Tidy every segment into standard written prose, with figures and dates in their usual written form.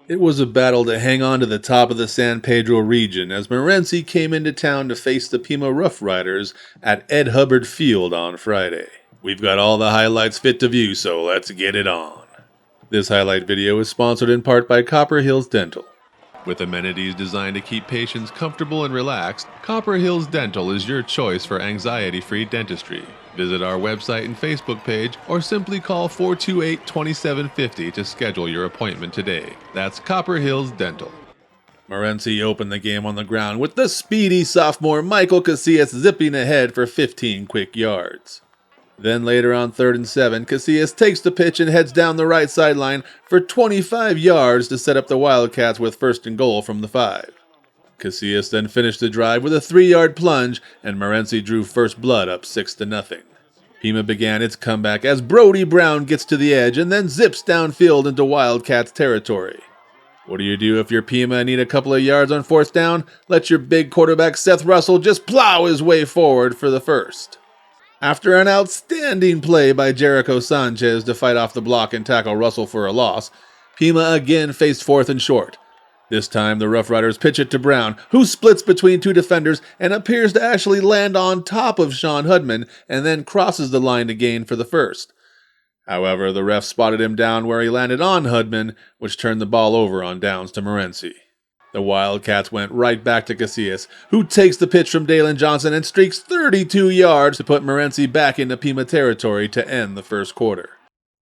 It was a battle to hang on to the top of the San Pedro region as Morenci came into town to face the Pima Rough Riders at Ed Hubbard Field on Friday. We've got all the highlights fit to view, so let's get it on. This highlight video is sponsored in part by Copper Hills Dental. With amenities designed to keep patients comfortable and relaxed, Copper Hills Dental is your choice for anxiety-free dentistry. Visit our website and Facebook page or simply call 428-2750 to schedule your appointment today. That's Copper Hills Dental. Morenci opened the game on the ground with the speedy sophomore Michael Casillas zipping ahead for 15 quick yards. Then later on 3rd and 7, Casillas takes the pitch and heads down the right sideline for 25 yards to set up the Wildcats with 1st and goal from the 5. Casillas then finished the drive with a 3-yard plunge, and Morenci drew first blood up 6-0. Pima began its comeback as Brody Brown gets to the edge and then zips downfield into Wildcats territory. What do you do if you're Pima and need a couple of yards on 4th down? Let your big quarterback Seth Russell just plow his way forward for the first. After an outstanding play by Jericho Sanchez to fight off the block and tackle Russell for a loss, Pima again faced 4th and short. This time the Rough Riders pitch it to Brown, who splits between 2 defenders and appears to actually land on top of Sean Hudman and then crosses the line to gain for the first. However, the ref spotted him down where he landed on Hudman, which turned the ball over on downs to Morenci. The Wildcats went right back to Casillas, who takes the pitch from Dalen Johnson and streaks 32 yards to put Morenci back into Pima territory to end the first quarter.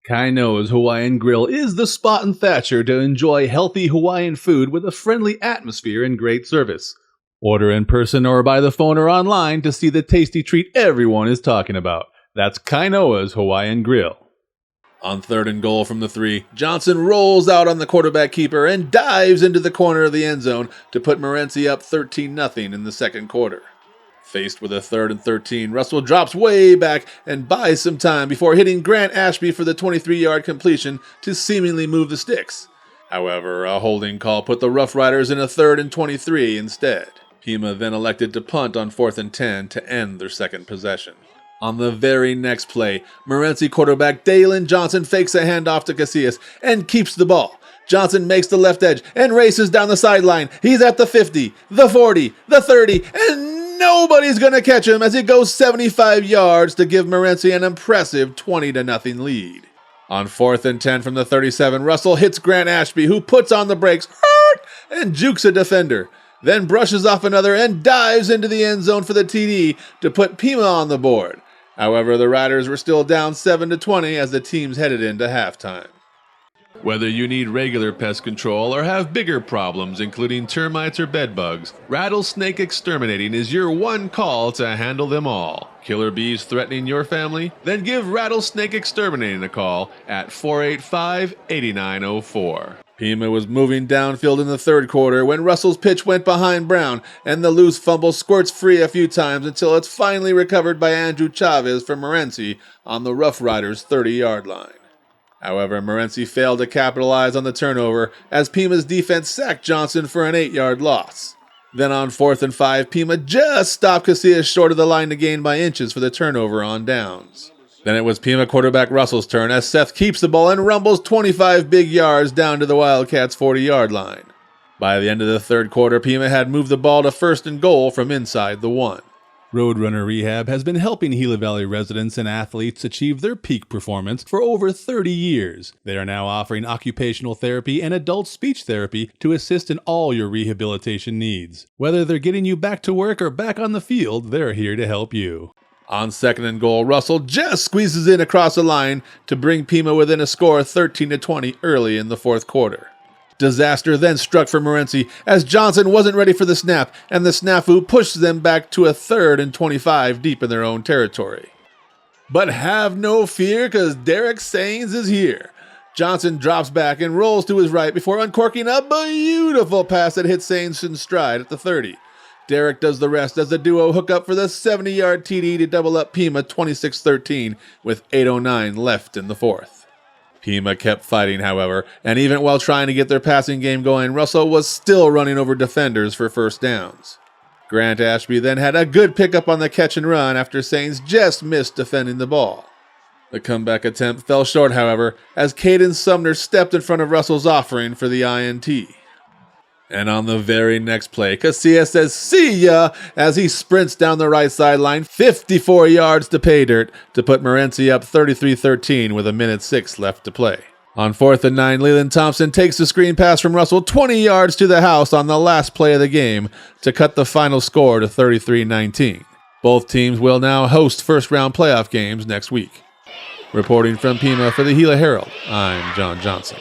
Kainoa's Hawaiian Grill is the spot in Thatcher to enjoy healthy Hawaiian food with a friendly atmosphere and great service. Order in person or by the phone or online to see the tasty treat everyone is talking about. That's Kainoa's Hawaiian Grill. On 3rd and goal from the 3, Johnson rolls out on the quarterback keeper and dives into the corner of the end zone to put Morenci up 13-0 in the second quarter. Faced with a 3rd and 13, Russell drops way back and buys some time before hitting Grant Ashby for the 23-yard completion to seemingly move the sticks. However, a holding call put the Rough Riders in a 3rd and 23 instead. Pima then elected to punt on 4th and 10 to end their second possession. On the very next play, Morenci quarterback Dalen Johnson fakes a handoff to Casillas and keeps the ball. Johnson makes the left edge and races down the sideline. He's at the 50, the 40, the 30, and nobody's going to catch him as he goes 75 yards to give Morenci an impressive 20-0 lead. On 4th and 10 from the 37, Russell hits Grant Ashby, who puts on the brakes and jukes a defender, then brushes off another and dives into the end zone for the TD to put Pima on the board. However, the Riders were still down 7-20 as the teams headed into halftime. Whether you need regular pest control or have bigger problems including termites or bedbugs, Rattlesnake Exterminating is your one call to handle them all. Killer bees threatening your family? Then give Rattlesnake Exterminating a call at 485-8904. Pima was moving downfield in the third quarter when Russell's pitch went behind Brown, and the loose fumble squirts free a few times until it's finally recovered by Andrew Chavez for Morenci on the Rough Riders' 30-yard line. However, Morenci failed to capitalize on the turnover as Pima's defense sacked Johnson for an 8-yard loss. Then on 4th and 5, Pima just stopped Casillas short of the line to gain by inches for the turnover on downs. Then it was Pima quarterback Russell's turn as Seth keeps the ball and rumbles 25 big yards down to the Wildcats' 40-yard line. By the end of the third quarter, Pima had moved the ball to 1st and goal from inside the 1. Roadrunner Rehab has been helping Gila Valley residents and athletes achieve their peak performance for over 30 years. They are now offering occupational therapy and adult speech therapy to assist in all your rehabilitation needs. Whether they're getting you back to work or back on the field, they're here to help you. On 2nd and goal, Russell just squeezes in across the line to bring Pima within a score of 13-20 early in the fourth quarter. Disaster then struck for Morenci as Johnson wasn't ready for the snap, and the snafu pushed them back to a 3rd and 25 deep in their own territory. But have no fear, because Derek Sains is here. Johnson drops back and rolls to his right before uncorking a beautiful pass that hits Sains in stride at the 30. Derek does the rest as the duo hook up for the 70-yard TD to double up Pima 26-13 with 8:09 left in the fourth. Pima kept fighting, however, and even while trying to get their passing game going, Russell was still running over defenders for first downs. Grant Ashby then had a good pickup on the catch and run after Sains just missed defending the ball. The comeback attempt fell short, however, as Caden Sumner stepped in front of Russell's offering for the INT. And on the very next play, Casillas says, "See ya," as he sprints down the right sideline, 54 yards to pay dirt to put Morenci up 33-13 with 1:06 left to play. On 4th and 9, Leland Thompson takes the screen pass from Russell 20 yards to the house on the last play of the game to cut the final score to 33-19. Both teams will now host first-round playoff games next week. Reporting from Pima for the Gila Herald, I'm John Johnson.